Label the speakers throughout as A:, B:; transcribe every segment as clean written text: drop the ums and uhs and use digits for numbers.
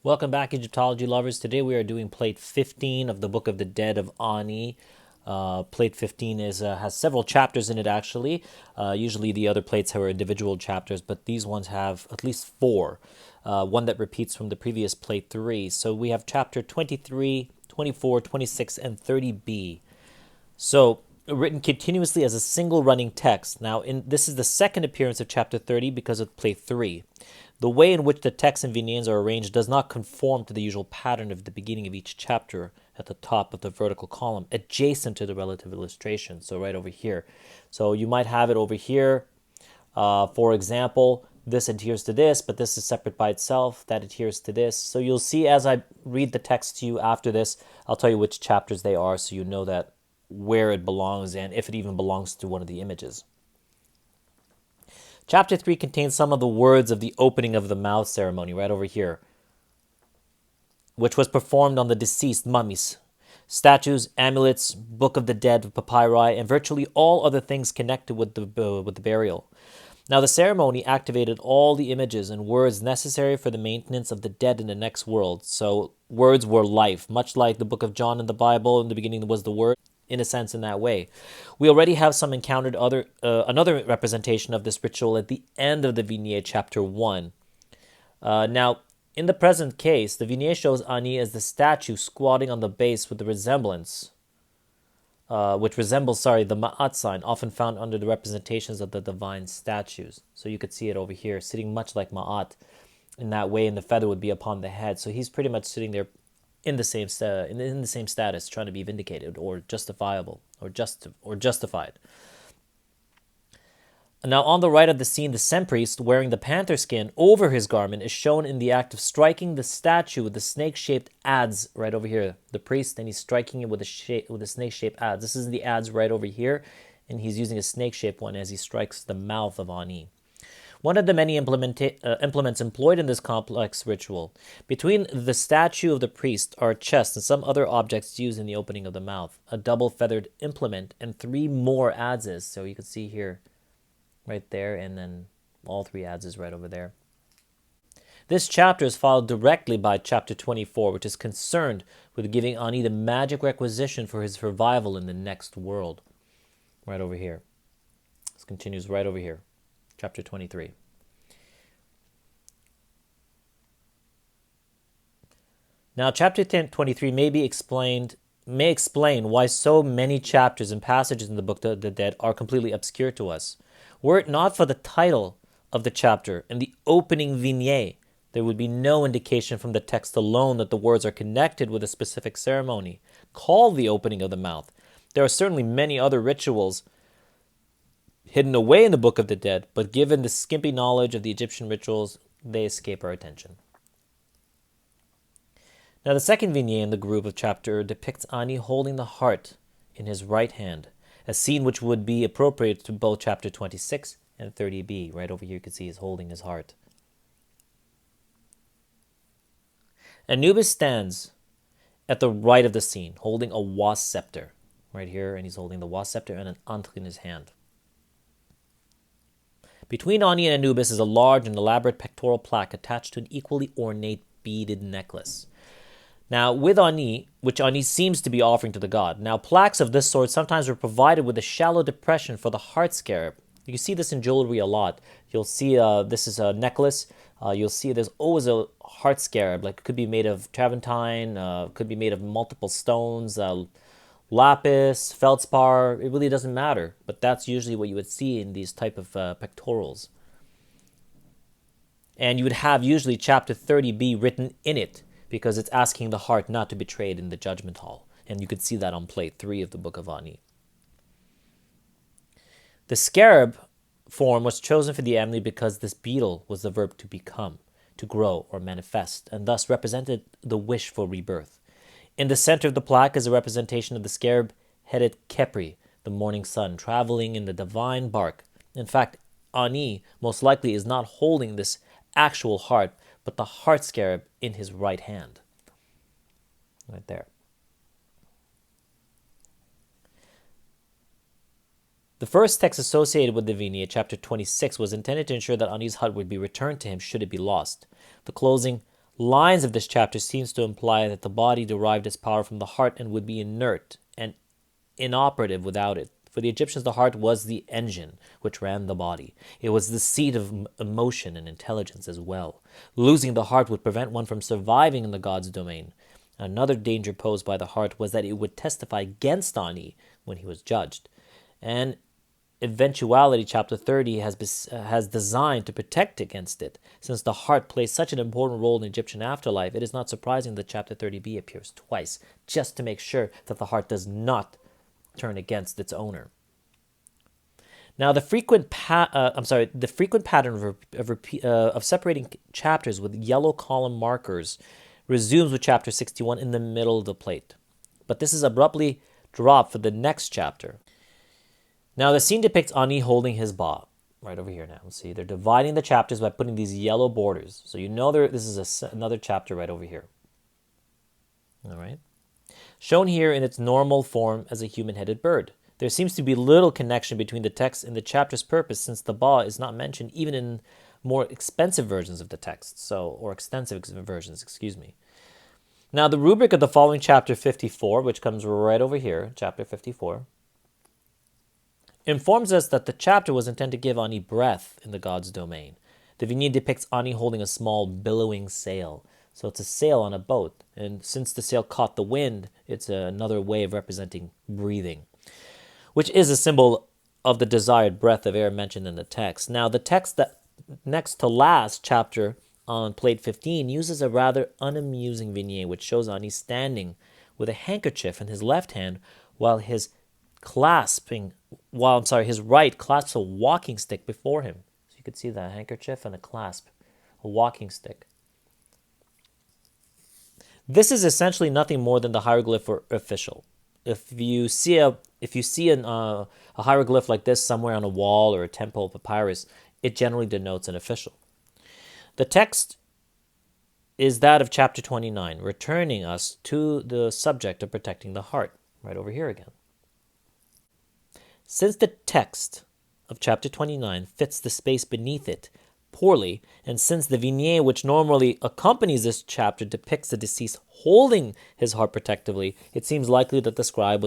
A: Welcome back, Egyptology lovers. Today we are doing plate 15 of the Book of the Dead of 𝓄𝓖𝑊𝓐. Plate 15 has several chapters in it, actually. Usually the other plates have individual chapters, but these ones have at least four. One that repeats from the previous plate 3. So we have chapter 23, 24, 26, and 30b. So, written continuously as a single running text. Now, this is the second appearance of chapter 30 because of plate 3. The way in which the text and vignettes are arranged does not conform to the usual pattern of the beginning of each chapter at the top of the vertical column, adjacent to the relative illustration, so right over here. So you might have it over here. For example, this adheres to this, but this is separate by itself. That adheres to this. So you'll see as I read the text to you after this, I'll tell you which chapters they are so you know that where it belongs and if it even belongs to one of the images. Chapter 3 contains some of the words of the opening of the mouth ceremony, right over here, which was performed on the deceased mummies, statues, amulets, Book of the Dead, papyri, and virtually all other things connected with the burial. Now, the ceremony activated all the images and words necessary for the maintenance of the dead in the next world. So, words were life, much like the book of John in the Bible. In the beginning was the Word, in a sense, in that way. We already have encountered another representation of this ritual at the end of the vignette, chapter 1. Now, in the present case, the vignette shows 𝓄𝓖 as the statue squatting on the base with the resemblance, which resembles, the ma'at sign, often found under the representations of the divine statues. So you could see it over here, sitting much like ma'at in that way, and the feather would be upon the head. So he's pretty much sitting there in the same status, trying to be vindicated or justifiable or justified. Now, on the right of the scene, the Sem priest, wearing the panther skin over his garment, is shown in the act of striking the statue with the snake-shaped adze right over here. The priest, and he's striking it with a snake-shaped adze. This is the adze right over here, and he's using a snake-shaped one as he strikes the mouth of 𝓄𝓖. One of the many implements employed in this complex ritual. Between the statue of the priest are a chest and some other objects used in the opening of the mouth, a double-feathered implement, and 3 more adzes. So you can see here, right there, and then all 3 adzes right over there. This chapter is followed directly by chapter 24, which is concerned with giving 𝓄𝓖 the magic requisition for his survival in the next world. Right over here. This continues right over here. Chapter 23. Now, chapter 23 may explain why so many chapters and passages in the Book of the Dead are completely obscure to us. Were it not for the title of the chapter and the opening vignette, there would be no indication from the text alone that the words are connected with a specific ceremony, called the opening of the mouth. There are certainly many other rituals hidden away in the Book of the Dead, but given the skimpy knowledge of the Egyptian rituals, they escape our attention. Now, the second vignette in the group of chapter depicts 𝓄𝓖 holding the heart in his right hand, a scene which would be appropriate to both chapter 26 and 30b. Right over here you can see he's holding his heart. Anubis stands at the right of the scene, holding a wasp scepter. Right here, and he's holding the wasp scepter and an ankh in his hand. Between 𝓄𝓖 and Anubis is a large and elaborate pectoral plaque attached to an equally ornate beaded necklace. Now, with 𝓄𝓖, which 𝓄𝓖 seems to be offering to the god. Now, plaques of this sort sometimes were provided with a shallow depression for the heart scarab. You can see this in jewelry a lot. You'll see this is a necklace. You'll see there's always a heart scarab. Like, it could be made of travertine, could be made of multiple stones, lapis, feldspar. It really doesn't matter, but that's usually what you would see in these type of pectorals. And you would have usually chapter 30b written in it, because it's asking the heart not to betray it in the judgment hall. And you could see that on plate 3 of the Book of 𝓄𝓖. The scarab form was chosen for the amulet because this beetle was the verb to become, to grow or manifest, and thus represented the wish for rebirth. In the center of the plaque is a representation of the scarab-headed Khepri, the morning sun, traveling in the divine bark. In fact, 𝓄𝓖 most likely is not holding this actual heart, but the heart scarab in his right hand. Right there. The first text associated with the vignette, chapter 26, was intended to ensure that 𝓄𝓖's hut would be returned to him should it be lost. The closing lines of this chapter seems to imply that the body derived its power from the heart and would be inert and inoperative without it. For the Egyptians, the heart was the engine which ran the body. It was the seat of emotion and intelligence as well. Losing the heart would prevent one from surviving in the god's domain. Another danger posed by the heart was that it would testify against 𝑓𝑡life when he was judged. And 𝓿𝑒ventuality, chapter 30, has designed to protect against it. Since the heart plays such an important role in Egyptian afterlife, it is not surprising that chapter 30b appears twice, just to make sure that the heart does not turn against its owner. Now, the frequent pattern of separating chapters with yellow column markers resumes with chapter 61 in the middle of the plate. But this is abruptly dropped for the next chapter. Now, the scene depicts 𝑓𝑡life holding his 𝑏a. Right over here now. See, they're dividing the chapters by putting these yellow borders. So you know this is another chapter right over here. All right. Shown here in its normal form as a human-headed bird. There seems to be little connection between the text and the chapter's purpose, since the 𝑏a is not mentioned even in more expensive versions of the text, or extensive versions, excuse me. Now, the rubric of the following chapter 54, which comes right over here, chapter 54, informs us that the chapter was intended to give 𝑓𝑡life breath in the god's domain. The vignette depicts 𝑓𝑡life holding a small billowing sail. So it's a sail on a boat. And since the sail caught the wind, it's another way of representing breathing, which is a symbol of the desired breath of air mentioned in the text. Now, the text that next to last chapter on plate 15 uses a rather unamusing vignette which shows 𝑓𝑡life standing with a handkerchief in his left hand while his right clasps a walking stick before him. So you could see that handkerchief and a clasp, a walking stick. This is essentially nothing more than the hieroglyph or official. If you see a hieroglyph like this somewhere on a wall or a temple papyrus, it generally denotes an official. The text is that of chapter 29, returning us to the subject of protecting the heart, right over here again. Since the text of chapter 29 fits the space beneath it poorly, and since the vignette which normally accompanies this chapter depicts the deceased holding his heart protectively, it seems likely that the scribe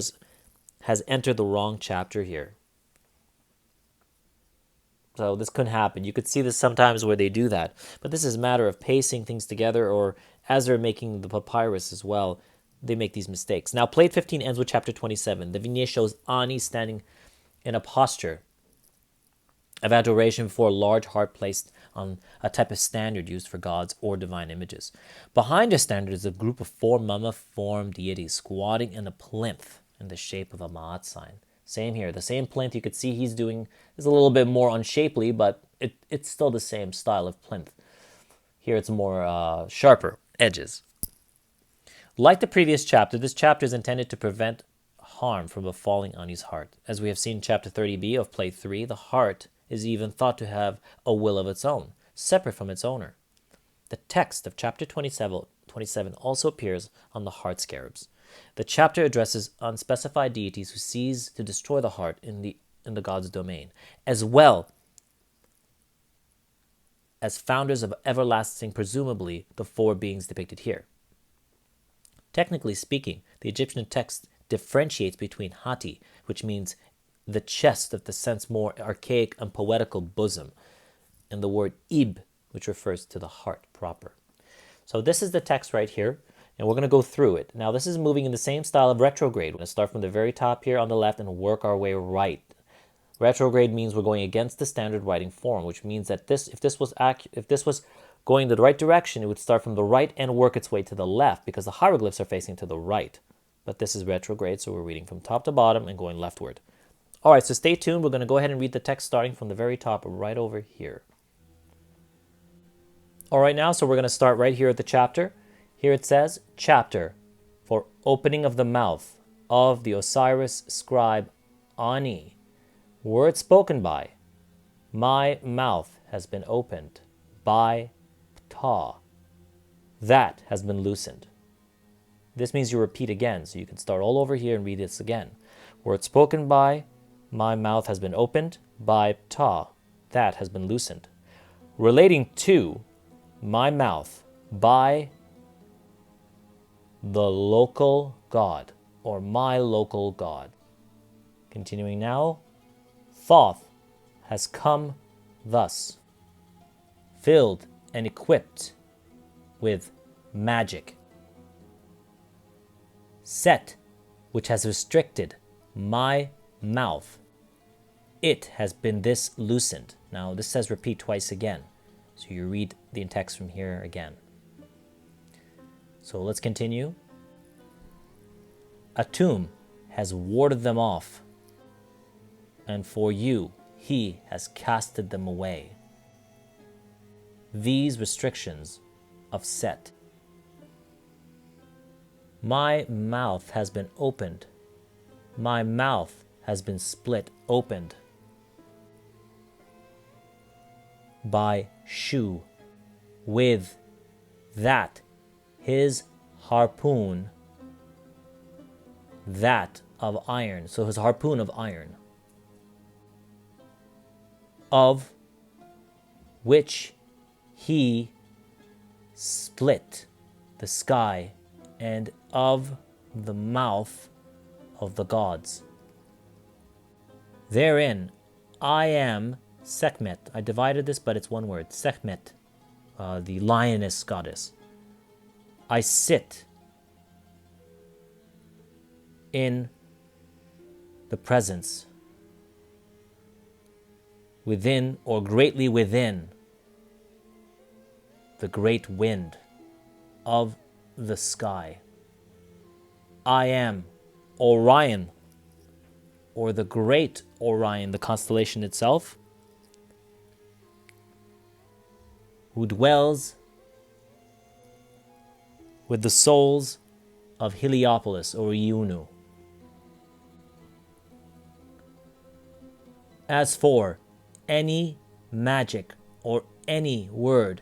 A: has entered the wrong chapter here. So this couldn't happen. You could see this sometimes where they do that, but this is a matter of pacing things together, or as they're making the papyrus as well, they make these mistakes. Now, plate 15 ends with chapter 27. The vignette shows 𝑓𝑡life standing in a posture of adoration before a large heart placed on a type of standard used for gods or divine images. Behind the standard is a group of 4 mummiform deities squatting in a plinth in the shape of a Ma'at sign. Same here. The same plinth you could see he's doing is a little bit more unshapely, but it's still the same style of plinth. Here it's more sharper edges. Like the previous chapter, this chapter is intended to prevent harm from befalling 𝑓𝑡life's heart. As we have seen in chapter 30b of plate 3, the heart is even thought to have a will of its own, separate from its owner. The text of chapter 27 also appears on the heart scarabs. The chapter addresses unspecified deities who seize to destroy the heart in the god's domain, as well as founders of everlasting, presumably the 4 beings depicted here. Technically speaking, the Egyptian text differentiates between 𝑡life, which means the chest of the sense more archaic and poetical bosom, and the word 𝑖b, which refers to the heart proper. So this is the text right here, and we're going to go through it. Now, this is moving in the same style of retrograde. We're going to start from the very top here on the left and work our way right. Retrograde means we're going against the standard writing form, which means that if this was going the right direction, it would start from the right and work its way to the left, because the hieroglyphs are facing to the right. But this is retrograde, so we're reading from top to bottom and going leftward. All right, so stay tuned. We're going to go ahead and read the text starting from the very top right over here. All right, now, so we're going to start right here at the chapter. Here it says, chapter for opening of the mouth of the Osiris scribe 𝑓𝑡life. Word spoken by, my mouth has been opened by �ptah. That has been loosened. This means you repeat again, so you can start all over here and read this again. Word spoken by, my mouth has been opened by �ptah. That has been loosened. Relating to, my mouth by the local god, or my local god. Continuing now, Thoth has come thus, filled and equipped with magic. Set, which has restricted my mouth, it has been this loosened. Now this says repeat twice again, so you read the text from here again. So let's continue. 𝓄𝓐𝓐 has warded them off, and for you he has casted them away. These restrictions of Set. My mouth has been opened. My mouth has been split opened by Shu, with that his harpoon, that of iron, so his harpoon of iron, of which he split the sky, and of the mouth of the gods. Therein I am Sekhmet. I divided this, but it's one word. Sekhmet, the lioness goddess. I sit in the presence, within or greatly within the great wind of the sky. I am Orion, or the great Orion, the constellation itself, who dwells with the souls of Heliopolis, or Iunu. As for any magic or any word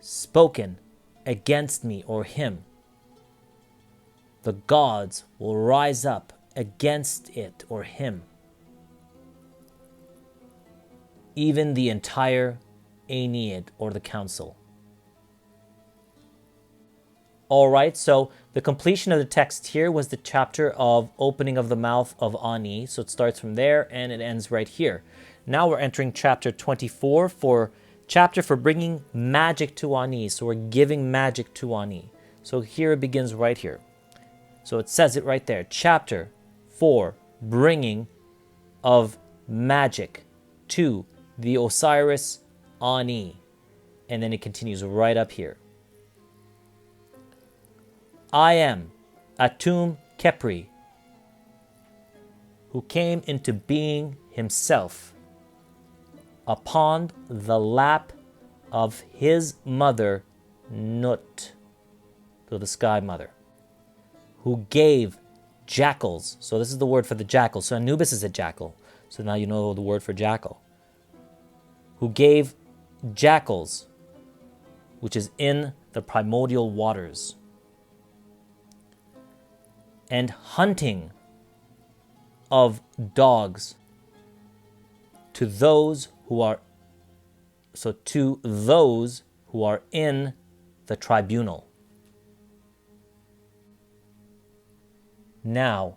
A: spoken against me or him, the gods will rise up against it or him, even the entire Aeneid, or the council. All right, so the completion of the text here was the chapter of opening of the mouth of Ani. So it starts from there and it ends right here. Now we're entering chapter 24, for bringing magic to Ani. So we're giving magic to Ani. So here it begins right here. So it says it right there. Chapter 4, bringing of magic to the Osiris Ani. And then it continues right up here. I am 𝓄𝓐𝓐, who came into being himself upon the lap of his mother Nut, so the sky mother, who gave jackals. So this is the word for the jackal. So Anubis is a jackal. So now you know the word for jackal. Who gave jackals, which is in the primordial waters, and hunting of dogs to those who are in the tribunal. Now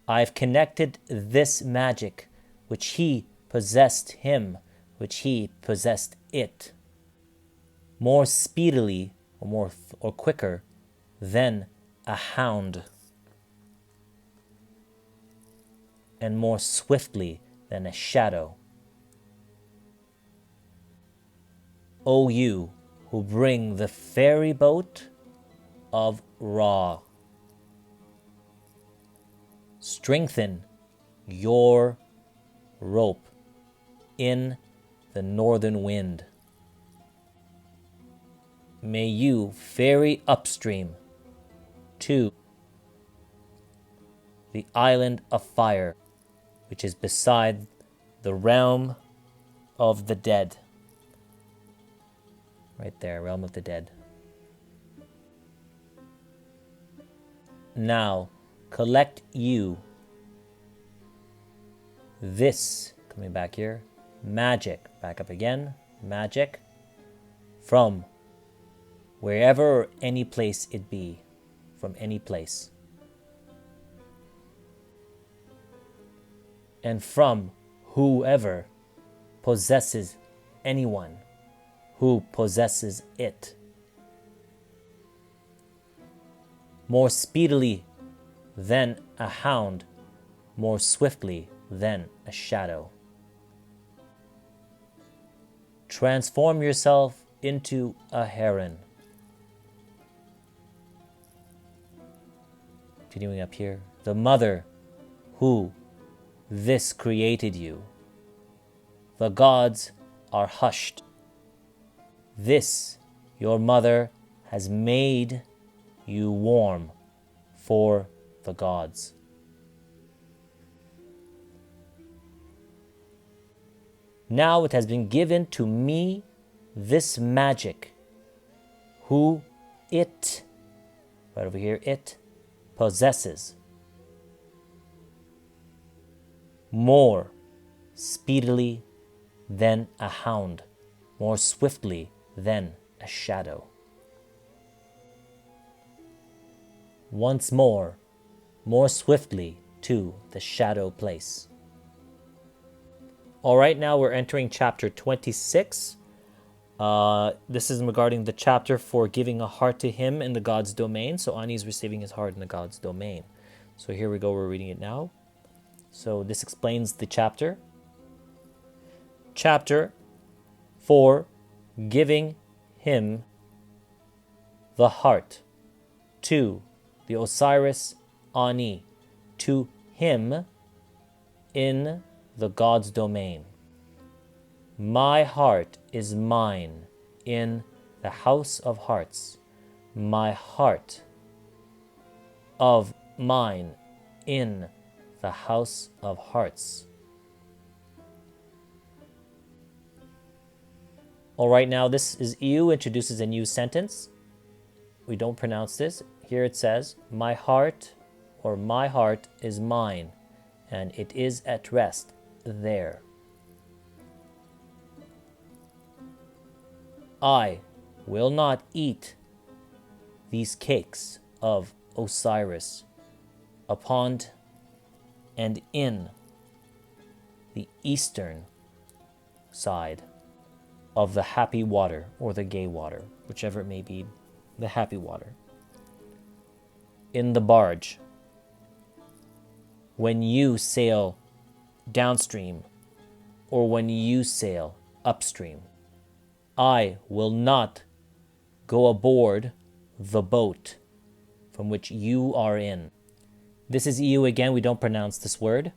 A: I've connected this magic which he possessed him, which he possessed it, more speedily or quicker than a hound, and more swiftly than a shadow. O you who bring the ferry boat of Ra, strengthen your rope in the northern wind. May you ferry upstream to the island of fire, which is beside the realm of the dead. Right there, realm of the dead. Now, collect you this, coming back here, magic, back up again, magic, from wherever or any place it be, from any place. And from whoever possesses anyone who possesses it. More speedily than a hound, more swiftly than a shadow. Transform yourself into a heron. Continuing up here, the mother who this created you. The gods are hushed. This, your mother, has made you warm for the gods. Now it has been given to me, this magic, who it, right over here, it possesses. More speedily than a hound, more swiftly than a shadow. Once more swiftly to the shadow place. All right, now we're entering chapter 26. This is regarding the chapter for giving a heart to him in the God's domain. So Ani is receiving his heart in the God's domain. So here we go, we're reading it now. So this explains the chapter. Chapter for giving him the heart to the Osiris Ani, to him in the God's domain. My heart is mine in the house of hearts. My heart of mine in the house of hearts. All right, now this is 𝑓 introduces a new sentence. We don't pronounce this. Here it says, my heart, or my heart is mine, and it is at rest there. I will not eat these cakes of Osiris upon and in the eastern side of the happy water, or the gay water, whichever it may be, the happy water. In the barge, when you sail downstream, or when you sail upstream, I will not go aboard the boat from which you are in. This is 𝑓 again, we don't pronounce this word.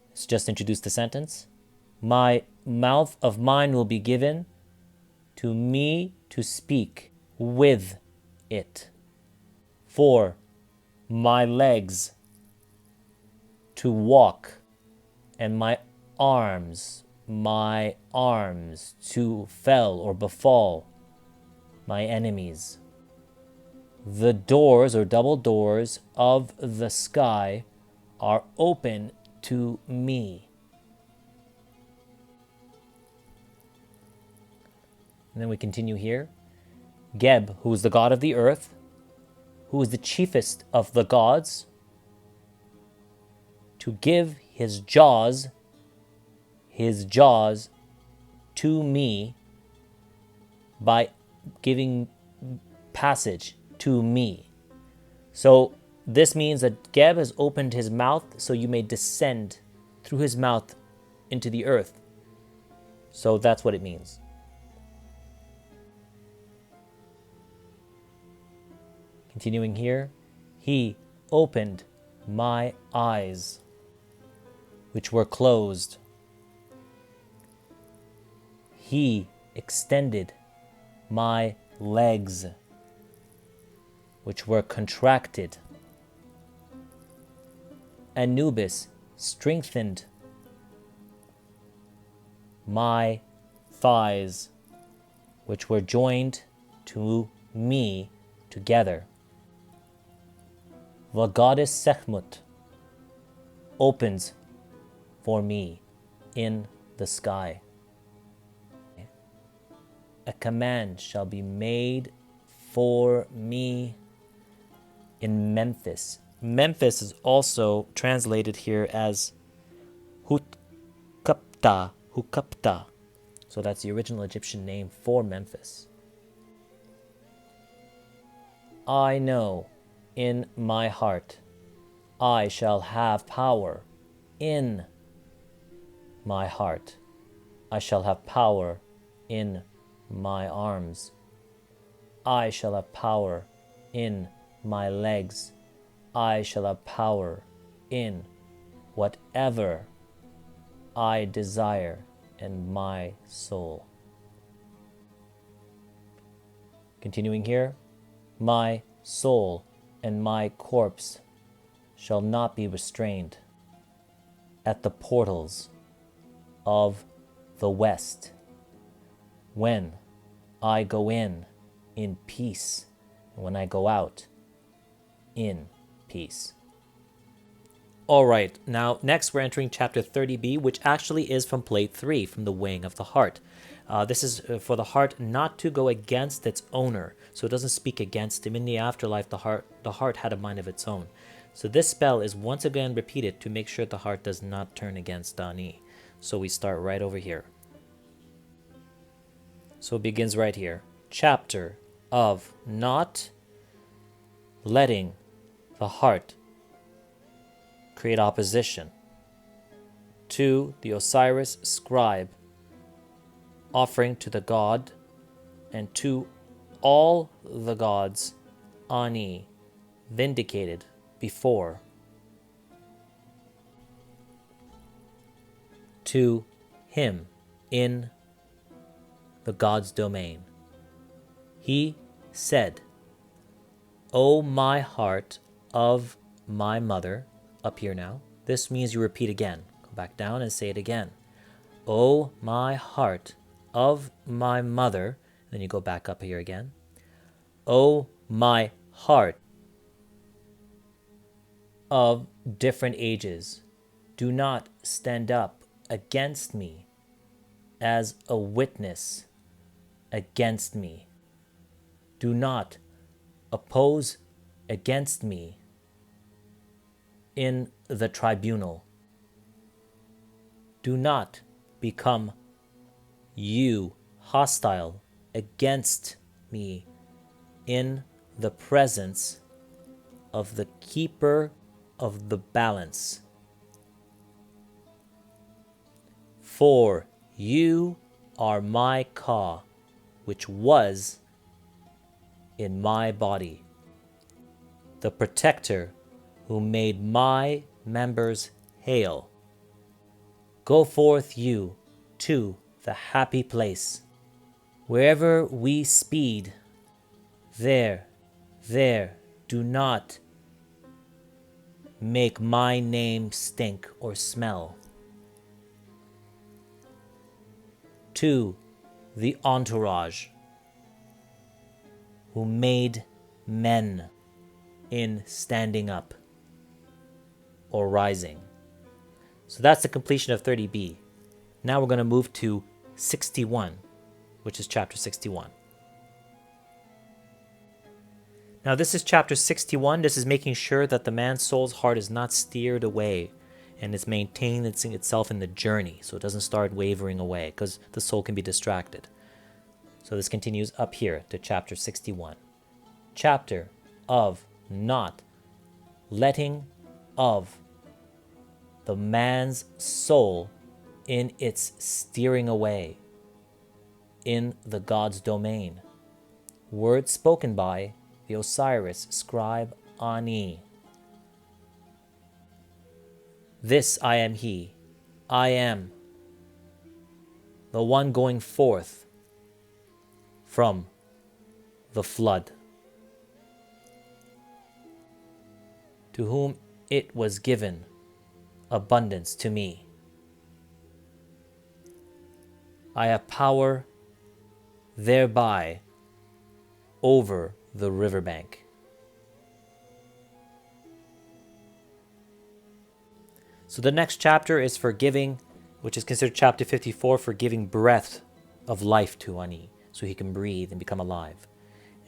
A: Let's just introduce the sentence. My mouth of mine will be given to me to speak with it. For my legs to walk, and my arms to fell or befall my enemies. The doors, or double doors, of the sky are open to me. And then we continue here. Geb, who is the god of the earth, who is the chiefest of the gods, to give his jaws to me by giving passage to me. So this means that Geb has opened his mouth so you may descend through his mouth into the earth. So that's what it means. Continuing here, he opened my eyes, which were closed. He extended my legs, which were contracted. Anubis strengthened my thighs, which were joined to me together. The goddess Sekhmut opens for me in the sky. a command shall be made for me in Memphis. Memphis is also translated here as 𝓿𝓖𝓌𝓇. So that's the original Egyptian name for Memphis. I know in my heart I shall have power in my heart. I shall have power in my arms. I shall have power in my legs. I shall have power in whatever I desire in my soul. Continuing here, my soul and my corpse shall not be restrained at the portals of the west when I go in peace, and when I go out in peace. All right, now next we're entering chapter 30b, which actually is from plate 3, from the weighing of the heart. This is for the heart not to go against its owner, so it doesn't speak against him. In the afterlife, the heart had a mind of its own. So this spell is once again repeated to make sure the heart does not turn against 𝓿𝓖𝓇. So we start right over here. So it begins right here. Chapter of not letting the heart create opposition to the Osiris scribe offering to the god and to all the gods 𝓿𝓖 vindicated before to him in the god's domain. He said, O my heart of my mother, up here now. This means you repeat again. Go back down and say it again. O my heart of my mother. Then you go back up here again. O my heart of different ages, do not stand up against me as a witness against me. Do not oppose against me in the tribunal. Do not become you hostile against me in the presence of the keeper of the balance. For you are my 𝓤, which was in my body, the protector who made my members hail. Go forth you to the happy place. Wherever we speed, there, do not make my name stink or smell. To the entourage who made men in standing up or rising. So that's the completion of 30b. Now we're going to move to 61, which is chapter 61. Now this is chapter 61. This is making sure that the man's soul's heart is not steered away and is maintaining itself in the journey, so it doesn't start wavering away, because the soul can be distracted. So this continues up here to chapter 61. Chapter of not letting of the man's soul in its steering away in the god's domain. Words spoken by the Osiris scribe 𝓿𝓖𝓇. This I am he. I am the one going forth from the flood, to whom it was given abundance to me. I have power thereby over the riverbank. So the next chapter is for giving, which is considered chapter 54, for giving breath of life to 𝓿𝓖𝓇. so he can breathe and become alive.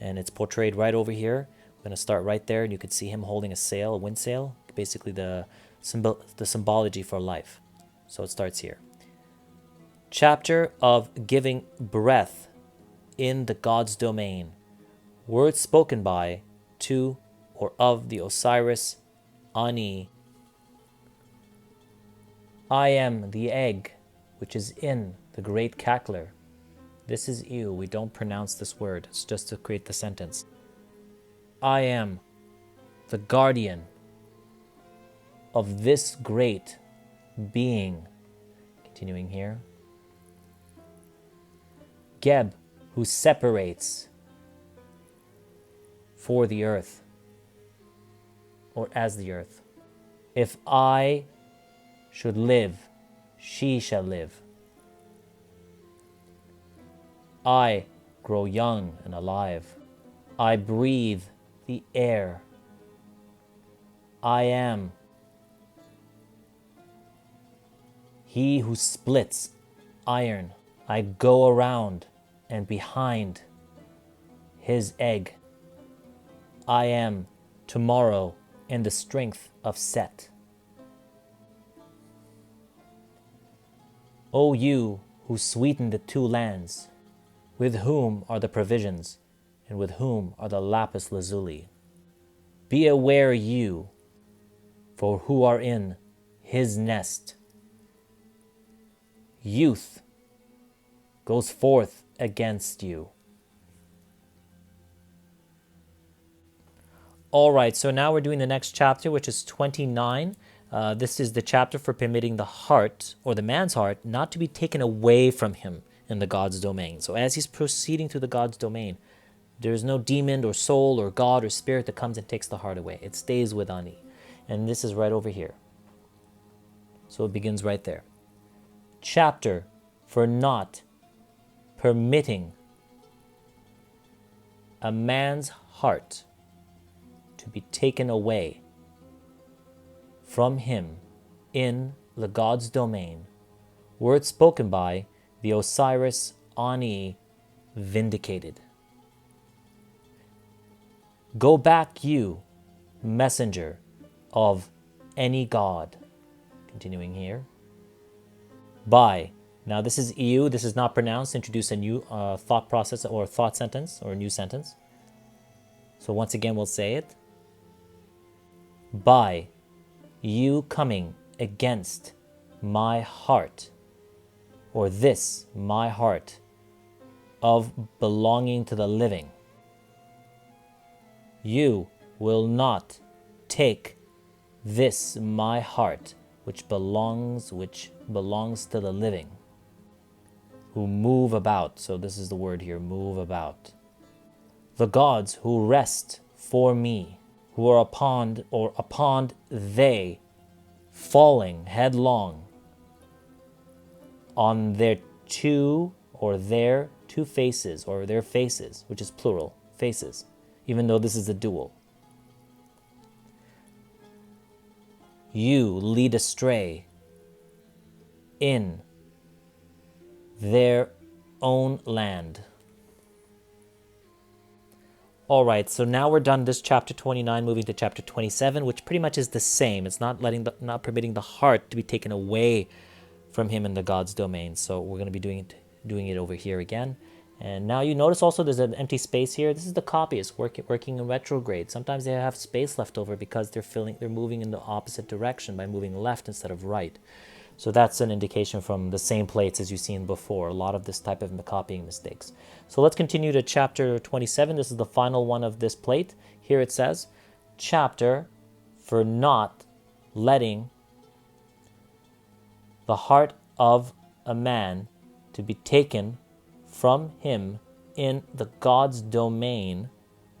A: And it's portrayed right over here. I'm going to start right there, and you can see him holding a sail, a wind sail, basically the symbology for life. So it starts here. Chapter of giving breath in the God's domain. Words spoken by, to, or of the Osiris Ani. I am the egg which is in the great cackler. This is 𝑓. We don't pronounce this word. It's just to create the sentence. I am the guardian of this great being. Continuing here. Geb, who separates for the earth, or as the earth. If I should live, she shall live. I grow young and alive. I breathe the air. I am he who splits iron. I go around and behind his egg. I am tomorrow in the strength of Set. O you who sweeten the two lands, with whom are the provisions, and with whom are the lapis lazuli. Be aware you, for who are in his nest. Youth goes forth against you. All right, so now we're doing the next chapter, which is 29. This is the chapter for permitting the heart, or the man's heart, not to be taken away from him in the God's domain. So as he's proceeding through the God's domain, there's no demon or soul or God or spirit that comes and takes the heart away. It stays with Ani. And this is right over here. So it begins right there. Chapter for not permitting a man's heart to be taken away from him in the God's domain. Words spoken by the Osiris Ani vindicated. Go back, you messenger of any god. Continuing here. By. Now this is 𝑓. This is not pronounced. Introduce a new thought process or thought sentence or a new sentence. So once again we'll say it. By you coming against my heart, or this my heart of belonging to the living, you will not take this my heart which belongs to the living, who move about. So this is the word here, move about. The gods who rest for me, who are upon they falling headlong on their two faces, or their faces, which is plural, faces, even though this is a dual. You lead astray in their own land. All right, so now we're done this chapter 29, moving to chapter 27, which pretty much is the same. It's not permitting the heart to be taken away from him in the God's domain. So we're going to be doing it over here again. And now you notice also there's an empty space here. This is the copyists working in retrograde. Sometimes they have space left over because they're moving in the opposite direction by moving left instead of right. So that's an indication from the same plates as you've seen before. A lot of this type of copying mistakes. So let's continue to chapter 27. This is the final one of this plate. Here it says, chapter for not letting the heart of a man to be taken from him in the God's domain.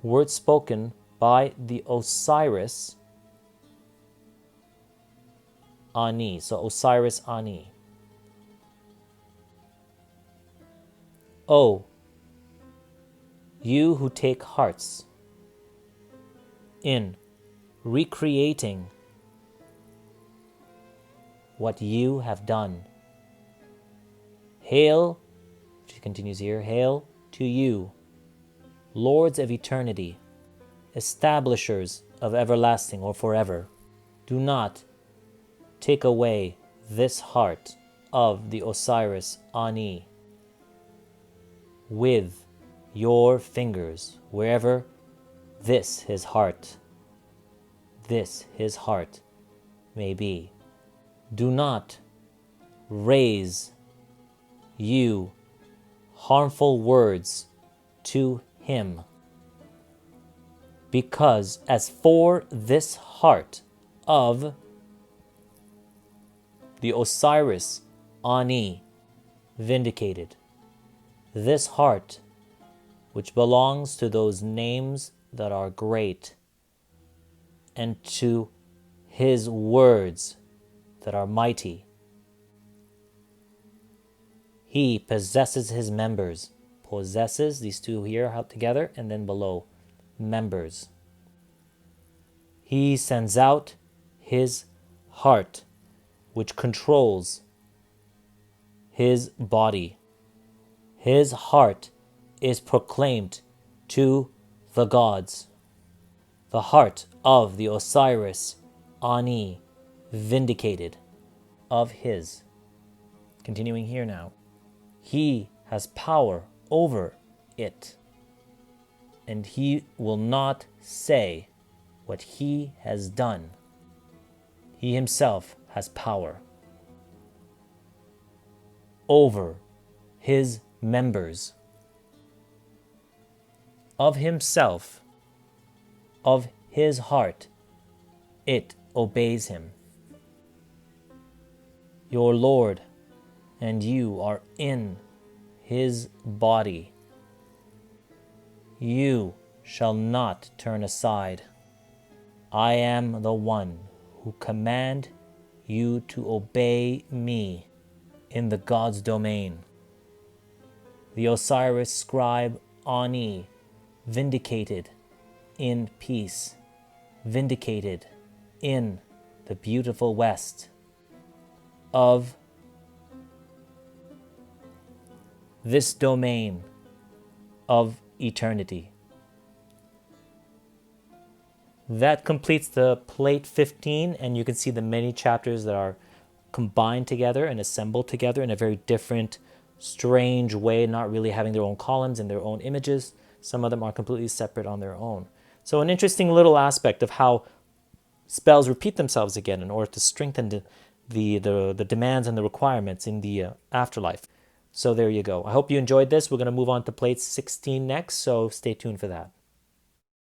A: Words spoken by the Osiris Ani. So Osiris Ani. O, you who take hearts in recreating what you have done. Hail, which continues here, hail to you, lords of eternity, establishers of everlasting or forever, do not take away this heart of the Osiris Ani with your fingers, wherever this his heart may be. Do not raise you harmful words to him, because as for this heart of the Osiris Ani vindicated, this heart which belongs to those names that are great and to his words that are mighty, he possesses his members. Possesses, these two here out together, and then below, members. He sends out his heart, which controls his body. His heart is proclaimed to the gods. The heart of the Osiris Ani vindicated of his. Continuing here now. He has power over it, and he will not say what he has done. He himself has power over his members. Of himself, of his heart, it obeys him. Your Lord and you are in his body. You shall not turn aside. I am the one who command you to obey me in the God's domain. The Osiris scribe Ani, vindicated in peace, vindicated in the beautiful West of this domain of eternity. That completes the plate 15, and you can see the many chapters that are combined together and assembled together in a very different, strange way, not really having their own columns and their own images. Some of them are completely separate on their own. So an interesting little aspect of how spells repeat themselves again in order to strengthen the demands and the requirements in the afterlife. So there you go. I hope you enjoyed this. We're going to move on to plate 16 next, so stay tuned for that.